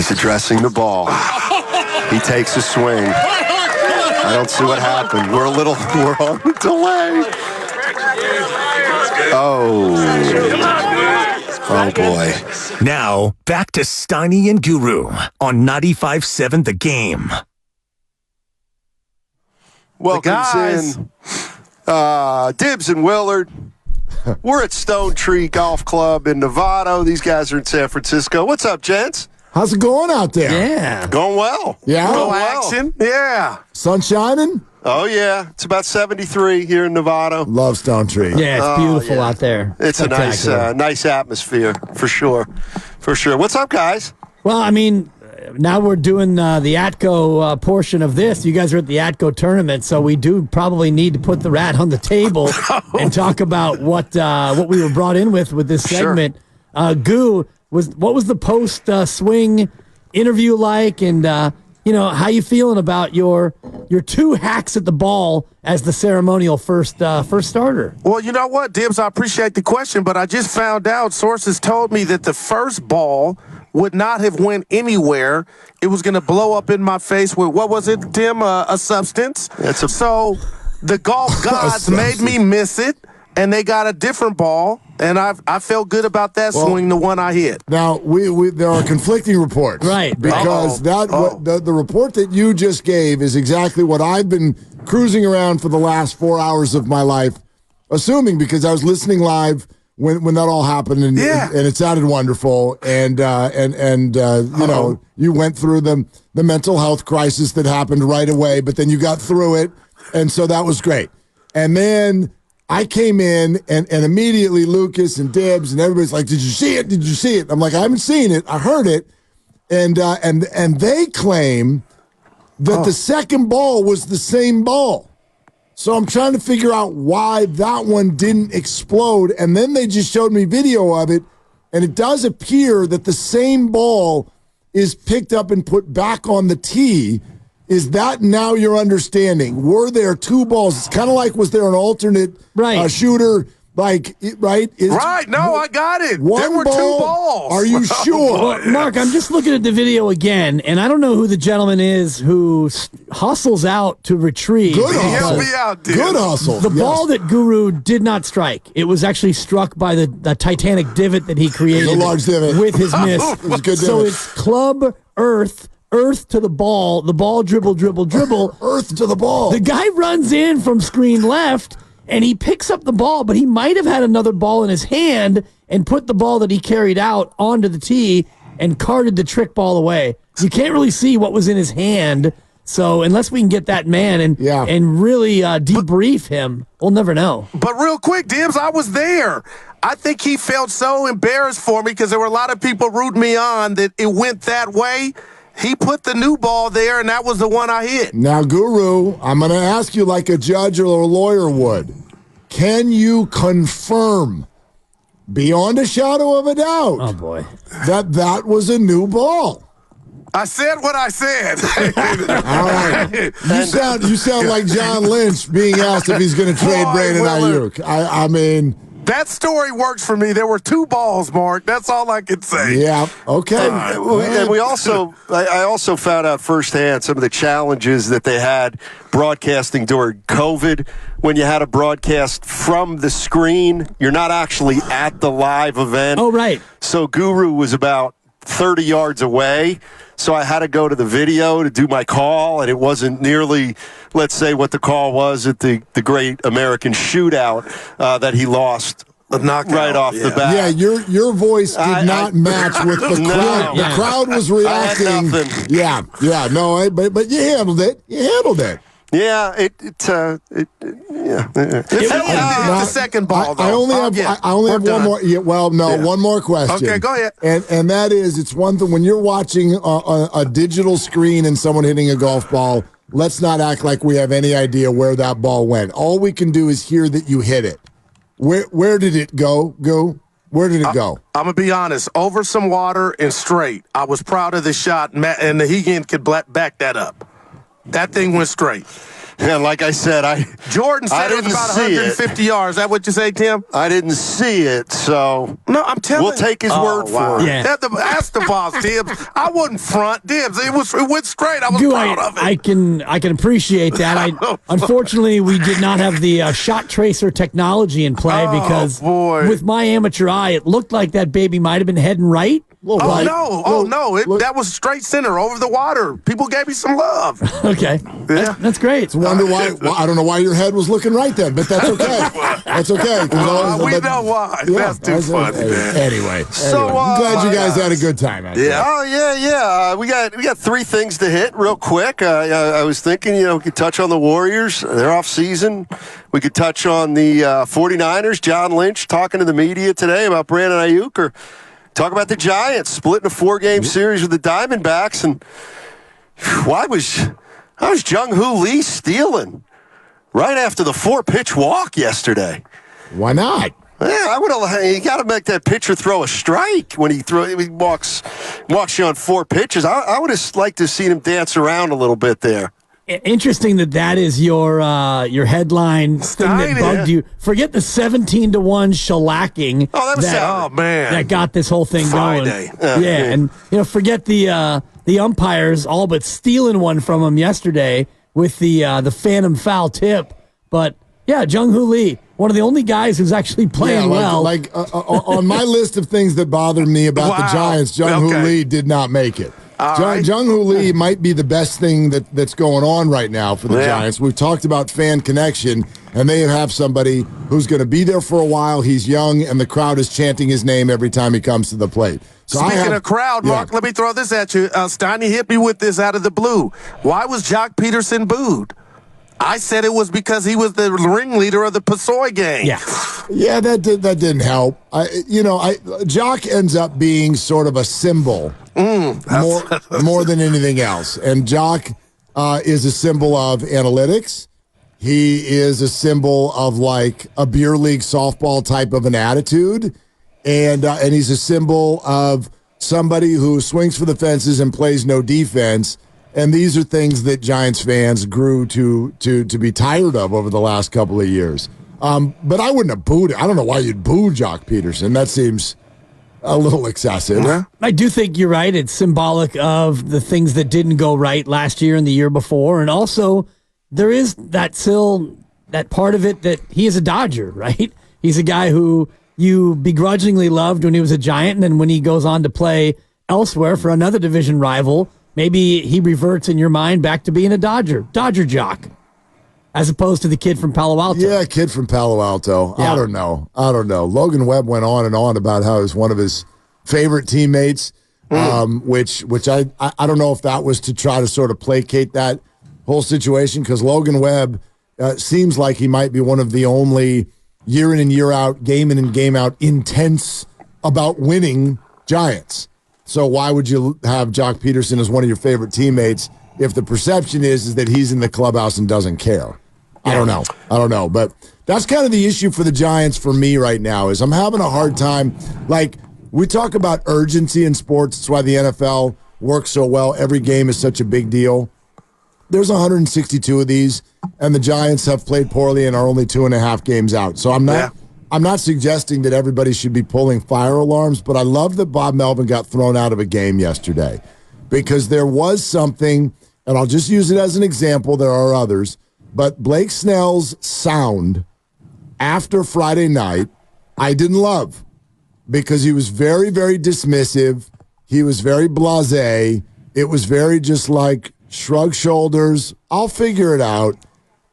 He's addressing the ball. He takes a swing. I don't see what happened. We're on the delay. Oh boy. Now, back to Steiny and Guru on 95.7 The Game. Welcomes in Dibs and Willard. We're at Stonetree Golf Club in Novato. These guys are in San Francisco. What's up, gents? How's it going out there? Yeah. Going well. Yeah? Going well. Action? Yeah. Sun shining? Oh, yeah. It's about 73 here in Novato. Love Stonetree. Yeah, it's beautiful out there. It's a nice atmosphere, for sure. For sure. What's up, guys? Well, I mean, now we're doing the ATCO portion of this. You guys are at the ATCO tournament, so we do probably need to put the rat on the table and talk about what we were brought in with this segment. Sure. Goo, what was the post swing interview like, and how you feeling about your two hacks at the ball as the ceremonial first starter? Well, you know what, Dibs, I appreciate the question, but I just found out sources told me that the first ball would not have went anywhere. It was going to blow up in my face with, what was it, Tim? A substance? So the golf gods made me miss it, and they got a different ball, and I felt good about that swing, the one I hit. Now, there are conflicting reports. Right. Because the report that you just gave is exactly what I've been cruising around for the last 4 hours of my life, assuming, because I was listening live when that all happened, and it sounded wonderful, and you went through the mental health crisis that happened right away, but then you got through it, and so that was great. And then I came in, and immediately Lucas and Dibs and everybody's like, "Did you see it? Did you see it?" I'm like, "I haven't seen it. I heard it," and they claim that the second ball was the same ball. So I'm trying to figure out why that one didn't explode. And then they just showed me video of it, and it does appear that the same ball is picked up and put back on the tee. Is that now your understanding? Were there two balls? It's kind of like, was there an alternate shooter? Right? Right. No, I got it. There were ball? two balls. Are you sure? Well, Mark, I'm just looking at the video again, and I don't know who the gentleman is who hustles out to retrieve. Good hustle. Help me out, dude. Good hustle. The ball that Guru did not strike. It was actually struck by the Titanic divot that he created. The large divot. With his miss. It was a good So divot. it's club, earth to the ball dribble. Earth to the ball. The guy runs in from screen left, and he picks up the ball, but he might have had another ball in his hand and put the ball that he carried out onto the tee and carted the trick ball away. You can't really see what was in his hand, so unless we can get that man and really debrief him, we'll never know. But real quick, Dibs, I was there. I think he felt so embarrassed for me because there were a lot of people rooting me on that it went that way. He put the new ball there, and that was the one I hit. Now, Guru, I'm going to ask you like a judge or a lawyer would. Can you confirm, beyond a shadow of a doubt, Oh, boy. that was a new ball? I said what I said. All right. You sound like John Lynch being asked if he's going to trade Brandon Ayuk. I mean, that story works for me. There were two balls, Mark. That's all I can say. Yeah. Okay. And we also, I also found out firsthand some of the challenges that they had broadcasting during COVID. When you had to broadcast from the screen, you're not actually at the live event. Oh, right. So Guru was about 30 yards away. So I had to go to the video to do my call, and it wasn't nearly, let's say, what the call was at the great American shootout that he lost right off the bat. Yeah, your voice did not match with the crowd. The crowd was reacting. I had nothing. Yeah, but you handled it. Yeah, the second ball, though. I only have one more. Yeah, one more question. Okay, go ahead. And that is, it's one thing when you're watching a digital screen and someone hitting a golf ball. Let's not act like we have any idea where that ball went. All we can do is hear that you hit it. Where did it go? Where did it go? I'm going to be honest. Over some water and straight. I was proud of the shot, and the Hegan could back that up. That thing went straight. Yeah, like I said, Jordan said it was didn't about see 150 yards. Is that what you say, Tim? I didn't see it, so No, I'm telling you. we'll take his word for it. Yeah. Ask the boss, Dibs. I wasn't front, Dibs. It went straight. I was proud of it. I can appreciate that. Unfortunately, we did not have the shot tracer technology in play because with my amateur eye, it looked like that baby might have been heading right. That was straight center over the water. People gave me some love. Okay. Yeah. That's great. Wonder why. I don't know why your head was looking right then, but that's okay. That's okay. We know why. Yeah, that's too funny, man. Anyway, So, I'm glad you guys had a good time. Yeah. Oh yeah. We got three things to hit real quick. I was thinking, we could touch on the Warriors. They're off season. We could touch on the 49ers. John Lynch talking to the media today about Brandon Ayuk, or talk about the Giants splitting a 4-game series with the Diamondbacks. And why was Jung-Hoo Lee stealing right after the 4-pitch walk yesterday? Why not? Yeah, I would have. You got to make that pitcher throw a strike when he walks you on 4 pitches. I would have liked to have seen him dance around a little bit there. Interesting that is your headline thing that bugged you. Forget the 17-1 shellacking. Oh, that was Saturday. Man, that got this whole thing Friday. going. And forget the umpires all but stealing one from him yesterday with the phantom foul tip. But yeah, Jung-Hoo Lee, one of the only guys who's actually playing well. On my list of things that bothered me about the Giants, Jung-Hoo Lee did not make it. Jung-Hoo Lee might be the best thing that's going on right now for the Giants. We've talked about fan connection, and they have somebody who's going to be there for a while. He's young, and the crowd is chanting his name every time he comes to the plate. So Speaking of crowd, Mark, let me throw this at you. Steiny hit me with this out of the blue. Why was Jock Peterson booed? I said it was because he was the ringleader of the Pasoy gang. Yeah, that didn't help. Jock ends up being sort of a symbol more than anything else. And Jock is a symbol of analytics. He is a symbol of like a beer league softball type of an attitude, and he's a symbol of somebody who swings for the fences and plays no defense. And these are things that Giants fans grew to be tired of over the last couple of years. But I wouldn't have booed it. I don't know why you'd boo Jock Peterson. That seems a little excessive. Yeah. I do think you're right. It's symbolic of the things that didn't go right last year and the year before. And also, there is that part of it that he is a Dodger, right? He's a guy who you begrudgingly loved when he was a Giant, and then when he goes on to play elsewhere for another division rival, maybe he reverts in your mind back to being a Dodger jock, as opposed to the kid from Palo Alto. Yeah, kid from Palo Alto. Yeah. I don't know. Logan Webb went on and on about how it was one of his favorite teammates, which I don't know if that was to try to sort of placate that whole situation, because Logan Webb seems like he might be one of the only year in and year out, game in and game out, intense about winning Giants. So why would you have Jock Peterson as one of your favorite teammates if the perception is that he's in the clubhouse and doesn't care? I don't know. But that's kind of the issue for the Giants for me right now, is I'm having a hard time. Like, we talk about urgency in sports. That's why the NFL works so well. Every game is such a big deal. There's 162 of these, and the Giants have played poorly and are only 2.5 games out. So I'm not suggesting that everybody should be pulling fire alarms, but I love that Bob Melvin got thrown out of a game yesterday, because there was something, and I'll just use it as an example. There are others, but Blake Snell's sound after Friday night, I didn't love, because he was very, very dismissive. He was very blasé. It was very just like shrug shoulders. I'll figure it out.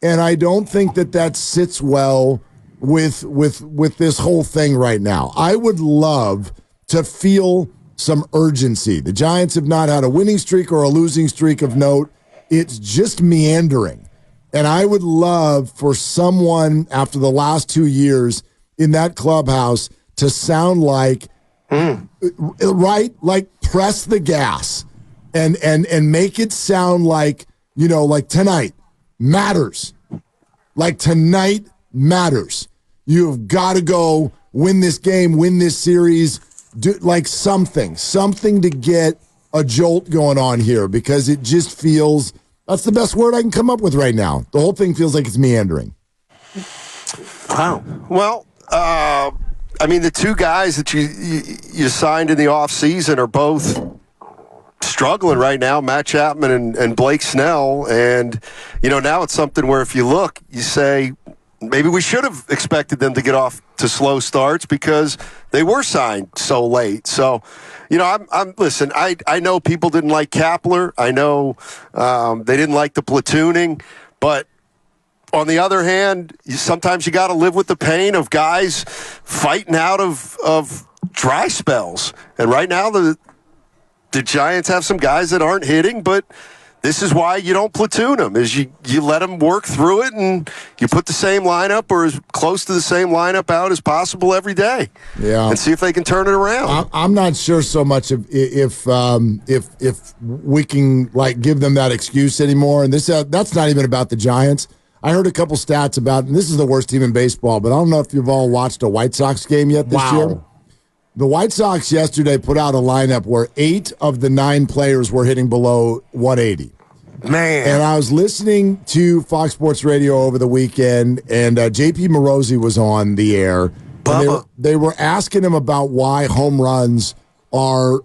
And I don't think that sits well with this whole thing right now. I would love to feel some urgency. The Giants have not had a winning streak or a losing streak of note. It's just meandering. And I would love for someone after the last 2 years in that clubhouse to sound like, right, like press the gas and make it sound like, like tonight matters. Like tonight matters. You've got to go win this game, win this series, do like something to get a jolt going on here, because it just feels That's the best word I can come up with right now. The whole thing feels like it's meandering. Wow. Well, I mean, the two guys that you signed in the offseason are both struggling right now, Matt Chapman and Blake Snell. And, now it's something where if you look, you say, maybe we should have expected them to get off to slow starts because they were signed so late. So, listen, I know people didn't like Kapler. I know they didn't like the platooning. But on the other hand, sometimes you got to live with the pain of guys fighting out of dry spells. And right now, the Giants have some guys that aren't hitting, but this is why you don't platoon them, is you let them work through it and you put the same lineup or as close to the same lineup out as possible every day. Yeah. And see if they can turn it around. I'm not sure so much if we can give them that excuse anymore. And that's not even about the Giants. I heard a couple stats about, and this is the worst team in baseball, but I don't know if you've all watched a White Sox game yet this year. The White Sox yesterday put out a lineup where 8 of the 9 players were hitting below 180. Man. And I was listening to Fox Sports Radio over the weekend, and J.P. Morosi was on the air. They were asking him about why home runs are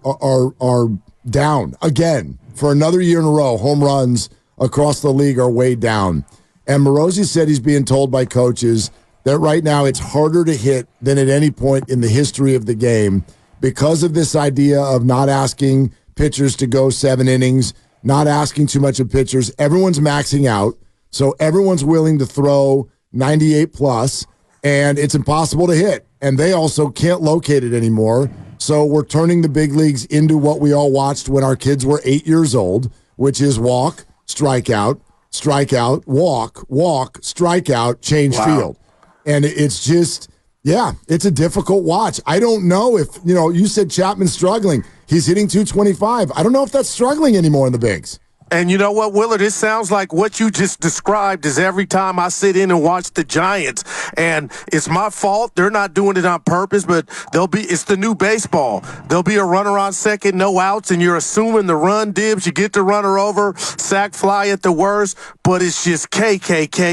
down again for another year in a row. Home runs across the league are way down. And Morosi said he's being told by coaches that right now it's harder to hit than at any point in the history of the game because of this idea of not asking pitchers to go 7 innings, not asking too much of pitchers. Everyone's maxing out, so everyone's willing to throw 98 plus, and it's impossible to hit. And they also can't locate it anymore. So we're turning the big leagues into what we all watched when our kids were 8 years old, which is walk, strikeout, strikeout, walk, strikeout, change field. And it's just, it's a difficult watch. I don't know if, you said Chapman's struggling. He's hitting 225. I don't know if that's struggling anymore in the bigs. And you know what, Willard? It sounds like what you just described is every time I sit in and watch the Giants. And it's my fault. They're not doing it on purpose, but it's the new baseball. There'll be a runner on second, no outs, and you're assuming the run, Dibs. You get the runner over, sack fly at the worst, but it's just K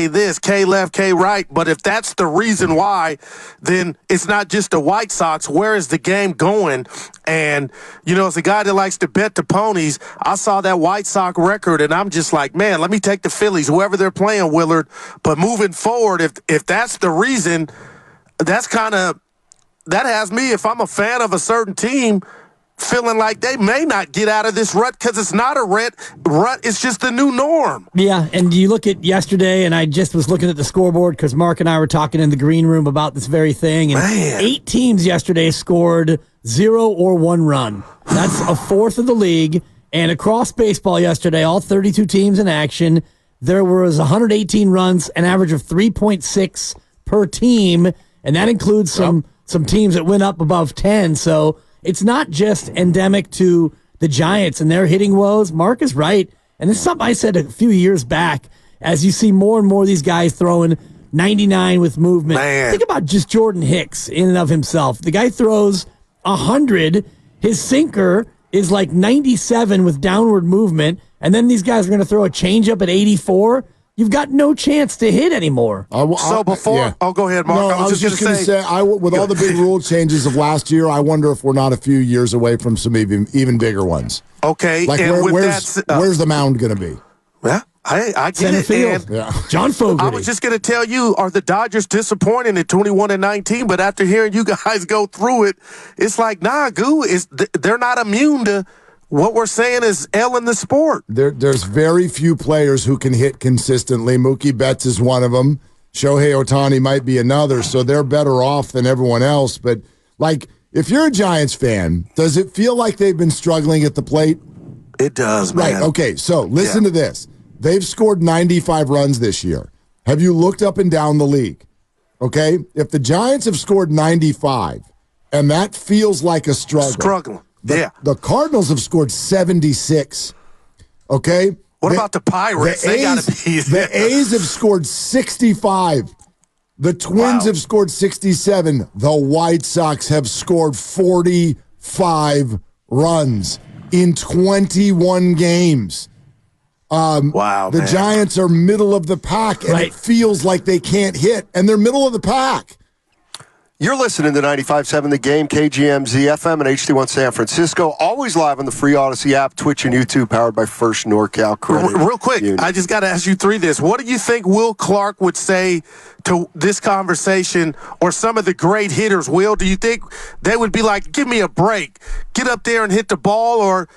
this, K left, K right. But if that's the reason why, then it's not just the White Sox. Where is the game going? And, as a guy that likes to bet the ponies, I saw that White Sox record, and I'm just like, man, let me take the Phillies, whoever they're playing, Willard. But moving forward, if that's the reason, that has me, if I'm a fan of a certain team, feeling like they may not get out of this rut because it's not a rut, it's just the new norm. Yeah, and you look at yesterday, and I just was looking at the scoreboard because Mark and I were talking in the green room about this very thing, and 8 teams yesterday scored 0 or 1 run. That's a fourth of the league. And across baseball yesterday, all 32 teams in action, there was 118 runs, an average of 3.6 per team, and that includes some teams that went up above 10. So it's not just endemic to the Giants and their hitting woes. Mark is right, and this is something I said a few years back. As you see more and more of these guys throwing 99 with movement, think about just Jordan Hicks in and of himself. The guy throws 100, his sinker is like 97 with downward movement, and then these guys are going to throw a changeup at 84. You've got no chance to hit anymore. Go ahead, Mark. No, I was just going to say, with all the big rule changes of last year, I wonder if we're not a few years away from some even bigger ones. Okay. Where's the mound going to be? Yeah, I get Center it. field. John Fogerty. I was just going to tell you, are the Dodgers disappointing at 21-19? But after hearing you guys go through it, it's like, they're not immune to what we're saying is in the sport. There's very few players who can hit consistently. Mookie Betts is one of them. Shohei Ohtani might be another, so they're better off than everyone else. But, if you're a Giants fan, does it feel like they've been struggling at the plate? It does, man. Right, okay, so listen to this. They've scored 95 runs this year. Have you looked up and down the league? Okay? If the Giants have scored 95, and that feels like a struggle. The Cardinals have scored 76. Okay? What about the Pirates? They got to be. The A's have scored 65. The Twins have scored 67. The White Sox have scored 45 runs in 21 games. Wow, the man. Giants are middle of the pack, and it feels like they can't hit, and they're middle of the pack. You're listening to 95.7 The Game, KGMZ FM and HD1 San Francisco. Always live on the free Odyssey app, Twitch, and YouTube, powered by First NorCal Credit Real quick, Union. I just got to ask you three this. What do you think Will Clark would say to this conversation, or some of the great hitters? Will, do you think they would be like, give me a break, get up there and hit the ball, or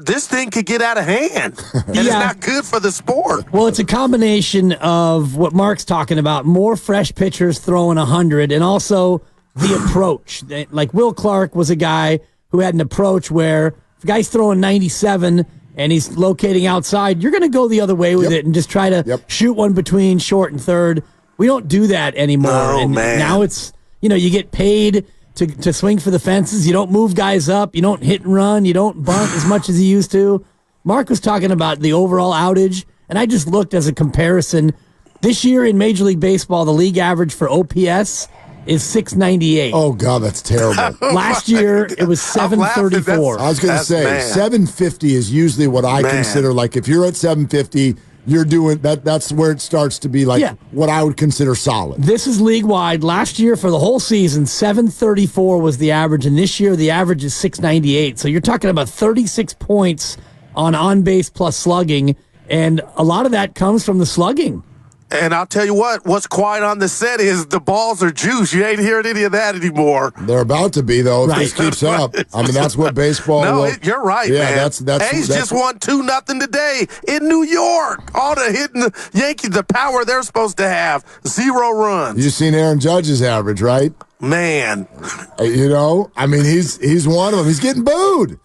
this thing could get out of hand, and it's not good for the sport? Well, it's a combination of what Mark's talking about, more fresh pitchers throwing 100, and also the approach. Like Will Clark was a guy who had an approach where if a guy's throwing 97 and he's locating outside, you're going to go the other way with it and just try to shoot one between short and third. We don't do that anymore. Oh, and man. Now it's, you get paid to swing for the fences. You don't move guys up. You don't hit and run. You don't bunt as much as you used to. Mark was talking about the overall outage, and I just looked as a comparison. This year in Major League Baseball, the league average for OPS is 698. Oh, God, that's terrible. Last year, it was 734. I was going to say, 750 is usually what I consider, like, if you're at 750, you're doing that. That's where it starts to be like what I would consider solid. This is league wide. Last year for the whole season, 734 was the average, and this year the average is 698. So you're talking about 36 points on base plus slugging, and a lot of that comes from the slugging. And I'll tell you what's quiet on the set is the balls are juice. You ain't hearing any of that anymore. They're about to be, though, if this keeps up. I mean, that's what baseball you're right, man. That's A's just won 2-0 today in New York. All the hitting the Yankees, the power they're supposed to have. 0 runs. You've seen Aaron Judge's average, right? Man. I mean, he's one of them. He's getting booed.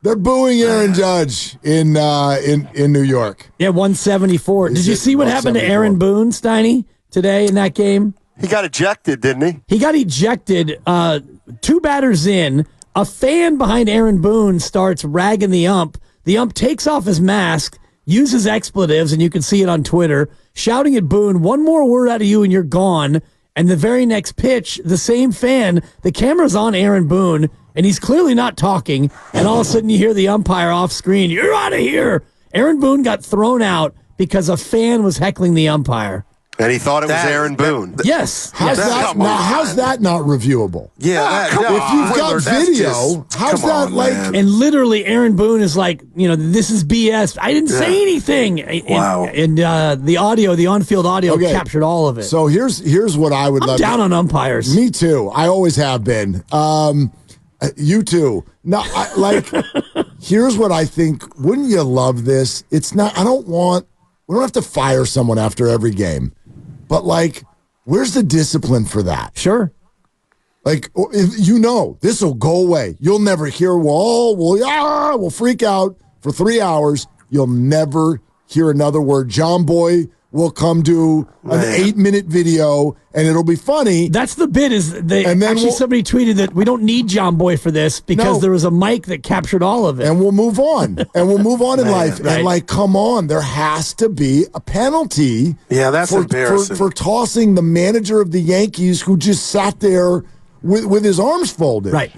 They're booing Aaron Judge in New York. Yeah, 174. Did you see what happened to Aaron Boone, Steiny, today in that game? He got ejected, didn't he? He got ejected 2 batters in. A fan behind Aaron Boone starts ragging the ump. The ump takes off his mask, uses expletives, and you can see it on Twitter, shouting at Boone, "One more word out of you and you're gone." And the very next pitch, the same fan, the camera's on Aaron Boone, and he's clearly not talking, and all of a sudden you hear the umpire off screen, "You're out of here." Aaron Boone got thrown out because a fan was heckling the umpire. And he thought it was Aaron Boone. Yes. How's that not reviewable? Yeah. If you've got video, how's that like? And literally, Aaron Boone is like, this is BS. I didn't say anything. Wow. And the audio, the on-field audio captured all of it. So here's what I would love. I'm down on umpires. Me too. I always have been. You too. No, here's what I think. Wouldn't you love this? It's not. We don't have to fire someone after every game. But, where's the discipline for that? Sure. This will go away. You'll never hear, we'll freak out for 3 hours. You'll never hear another word. John Boy will come do an 8-minute video, and it'll be funny. That's the bit. Somebody tweeted that we don't need John Boy for this because there was a mic that captured all of it. And we'll move on. In life. Right. And come on, there has to be a penalty. Yeah, that's embarrassing. For tossing the manager of the Yankees who just sat there with his arms folded. Right.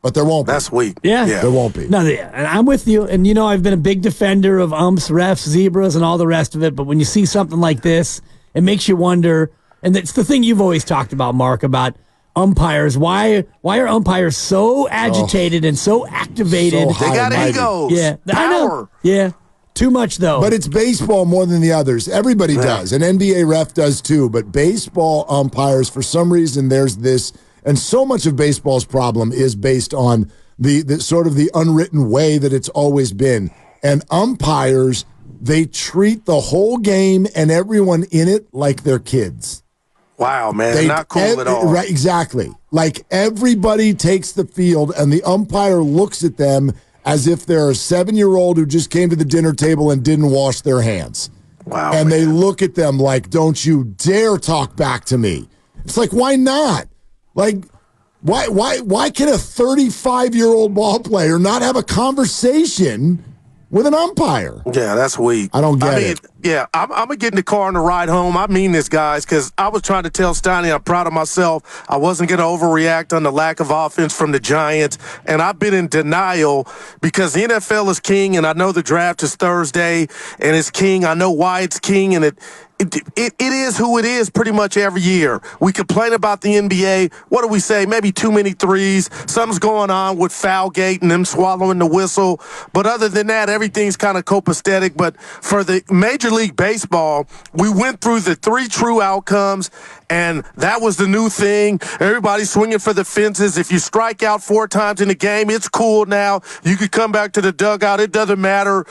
But there won't be. That's weak. Yeah. There won't be. No, and I'm with you. And, I've been a big defender of umps, refs, zebras, and all the rest of it. But when you see something like this, it makes you wonder. And it's the thing you've always talked about, Mark, about umpires. Why are umpires so agitated and so activated? So they got egos. Yeah. Power. I know. Yeah. Too much, though. But it's baseball more than the others. Everybody does. An NBA ref does too. But baseball umpires, for some reason, there's this. And so much of baseball's problem is based on the sort of the unwritten way that it's always been. And umpires, they treat the whole game and everyone in it like they're kids. Wow, man. Not cool at all. Right, exactly. Everybody takes the field and the umpire looks at them as if they're a 7-year-old who just came to the dinner table and didn't wash their hands. Wow. And they look at them like, "Don't you dare talk back to me." It's why not? Why can a 35-year-old ball player not have a conversation with an umpire. Yeah, that's weak. I don't get it. Yeah, I'm going to get in the car on the ride home. I mean this, guys, because I was trying to tell Steiny I'm proud of myself. I wasn't going to overreact on the lack of offense from the Giants, and I've been in denial because the NFL is king, and I know the draft is Thursday, and it's king. I know why it's king, and it is who it is pretty much every year. We complain about the NBA. What do we say? Maybe too many threes. Something's going on with Foulgate and them swallowing the whistle. But other than that, everything's kind of copacetic. But for the Major League Baseball, we went through the 3 true outcomes, and that was the new thing. Everybody's swinging for the fences. If you strike out 4 times in a game, it's cool now. You could come back to the dugout. It doesn't matter.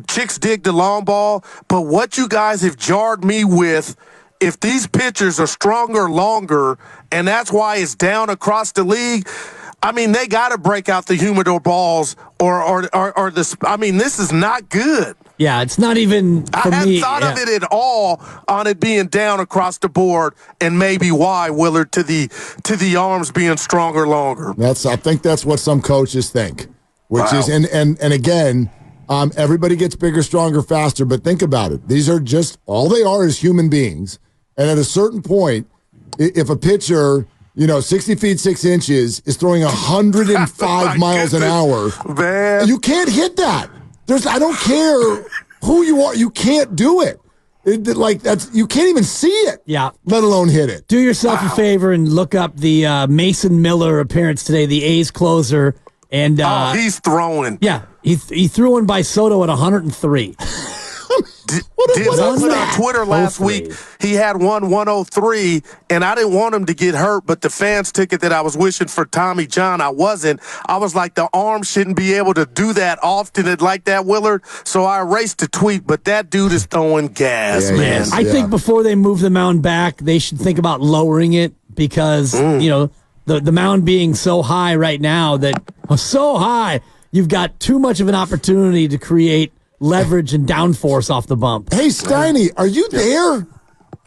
Chicks dig the long ball. But what you guys have jarred me with, if these pitchers are stronger longer, and that's why it's down across the league, I mean, they got to break out the humidor balls or this. I mean, this is not good. Yeah, it's not even for I hadn't me. thought of it at all on it being down across the board, and maybe why, Willard, to the arms being stronger longer. I think that's what some coaches think, which is and again, everybody gets bigger, stronger, faster. But think about it; these are just all they are is human beings, and at a certain point, if a pitcher, 60 feet 6 inches is throwing 105 miles an hour, man, you can't hit that. I don't care who you are. You can't do it. You can't even see it. Yeah. Let alone hit it. Do yourself a favor and look up the Mason Miller appearance today, the A's closer. And he's throwing. Yeah, he threw one by Soto at 103. What I is put that? on Twitter last week, he had 103, and I didn't want him to get hurt, but the fans took it that I was wishing for Tommy John. I wasn't. I was like, the arm shouldn't be able to do that often like that, Willard. So I erased the tweet, but that dude is throwing gas, man. I think before they move the mound back, they should think about lowering it because, the mound being so high right now so high, you've got too much of an opportunity to create leverage and downforce off the bump. Hey, Steiny, are you there?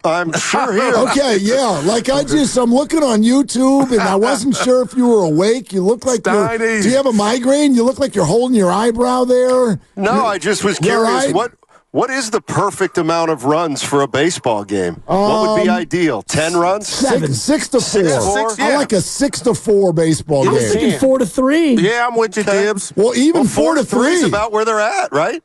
I'm sure here. Okay, yeah. I'm looking on YouTube, and I wasn't sure if you were awake. You look like Steiny. do you have a migraine? You look like you're holding your eyebrow there. No, I just was curious. Right? What is the perfect amount of runs for a baseball game? What would be ideal? 10 runs? 6 to 4. 6-4? I like a 6 to 4 baseball I was game. thinking 4 to 3. Yeah, I'm with you, Dibs. Well, even 4 to 3 is about where they're at, right?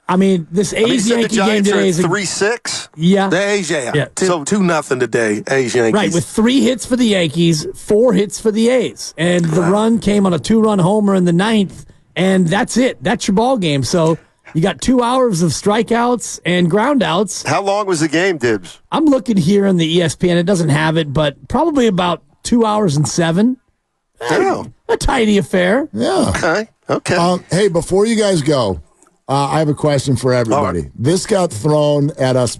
I mean, this A's-Yankee game today is 3-6. Yeah. The A's, yeah. So 2-0 today, A's Yankees. Right, with 3 hits for the Yankees, 4 hits for the A's. And the run came on a 2-run homer in the 9th, and that's it. That's your ball game. So you got 2 hours of strikeouts and groundouts. How long was the game, Dibs? I'm looking here on the ESPN. It doesn't have it, but probably about 2 hours and 7. Oh. A tidy affair. Yeah. Okay. Hey, before you guys go, I have a question for everybody. Right. This got thrown at us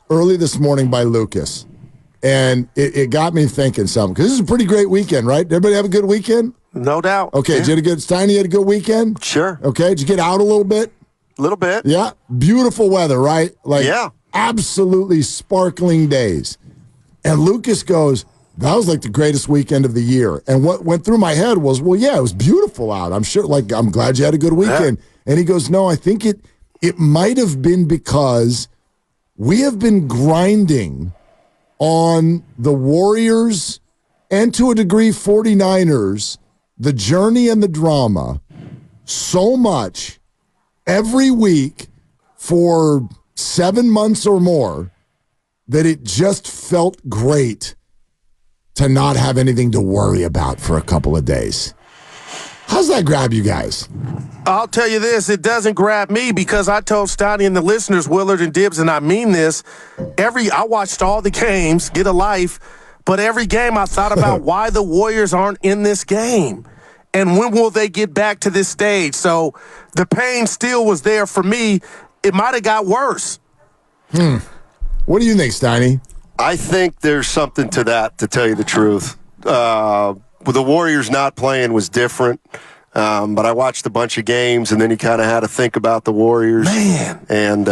early this morning by Lucas, and it got me thinking something, because this is a pretty great weekend, right? Everybody have a good weekend? No doubt. Okay, Yeah. Steiny had a good weekend? Sure. Okay, did you get out a little bit? A little bit. Yeah, beautiful weather, right? Absolutely sparkling days. And Lucas goes, that was like the greatest weekend of the year. And what went through my head was, well, yeah, it was beautiful out. I'm sure, I'm glad you had a good weekend. Yeah. And he goes, no, I think it might have been because we have been grinding on the Warriors and to a degree 49ers, the journey and the drama, so much every week for 7 months or more that it just felt great to not have anything to worry about for a couple of days. How's that grab you guys? I'll tell you this, it doesn't grab me because I told Steiny and the listeners, Willard and Dibs, and I mean this, I watched all the games, get a life, but every game I thought about why the Warriors aren't in this game and when will they get back to this stage. So the pain still was there for me. It might have got worse. What do you think, Steiny? I think there's something to that, to tell you the truth. With the Warriors not playing was different, but I watched a bunch of games, and then you kind of had to think about the Warriors. Man. And,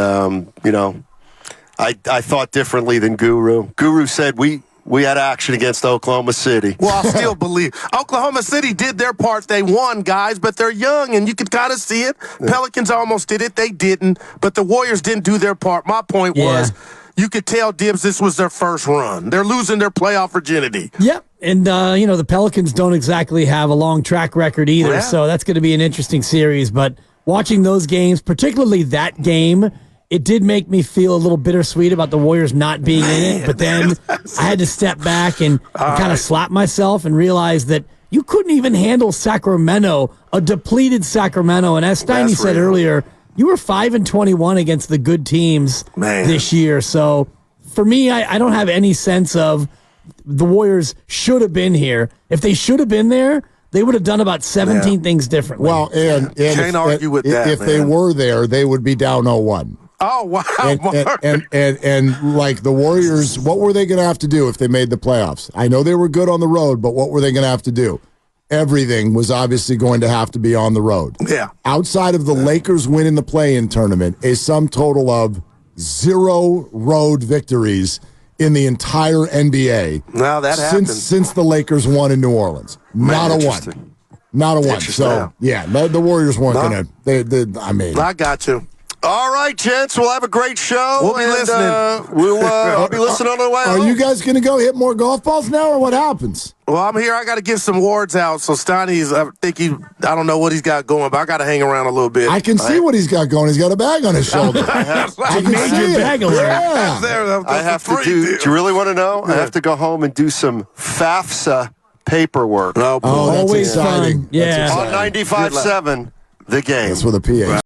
I thought differently than Guru. Guru said we we had action against Oklahoma City. Well, I still believe Oklahoma City did their part. They won, guys, but they're young, and you could kind of see it. Pelicans almost did it. They didn't, but the Warriors didn't do their part. My point was, you could tell, Dibs, this was their first run. They're losing their playoff virginity. Yep. And, the Pelicans don't exactly have a long track record either, so that's going to be an interesting series. But watching those games, particularly that game, it did make me feel a little bittersweet about the Warriors not being in it. But then I had to step back and kind of slap myself and realize that you couldn't even handle Sacramento, a depleted Sacramento. And as Steiny said earlier, you were 5-21 against the good teams this year. So for me, I don't have any sense of the Warriors should have been here. If they should have been there, they would have done about 17 things differently. Well, and can't argue with that. If they were there, they would be down 0-1. Oh, wow. And like the Warriors, what were they going to have to do if they made the playoffs? I know they were good on the road, but what were they going to have to do? Everything was obviously going to have to be on the road. Yeah. Outside of the Lakers winning the play-in tournament, a sum total of 0 road victories in the entire NBA. Now that happened since the Lakers won in New Orleans. Not a one. Not a one. So, yeah, the Warriors weren't going to. I got you. All right, gents, we'll have a great show. We'll be listening. I'll be listening on the way. Are you guys going to go hit more golf balls now, or what happens? Well, I'm here. I got to give some awards out. So Steiny's, I don't know what he's got going, but I got to hang around a little bit. I can see what he's got going. He's got a bag on his shoulder. I can see it. Bag alert. Yeah. I have to do you really want to know? I have to go home and do some FAFSA paperwork. Oh, that's always exciting. fun. Yeah. That's On exciting. 95.7, The Game. That's with a PH.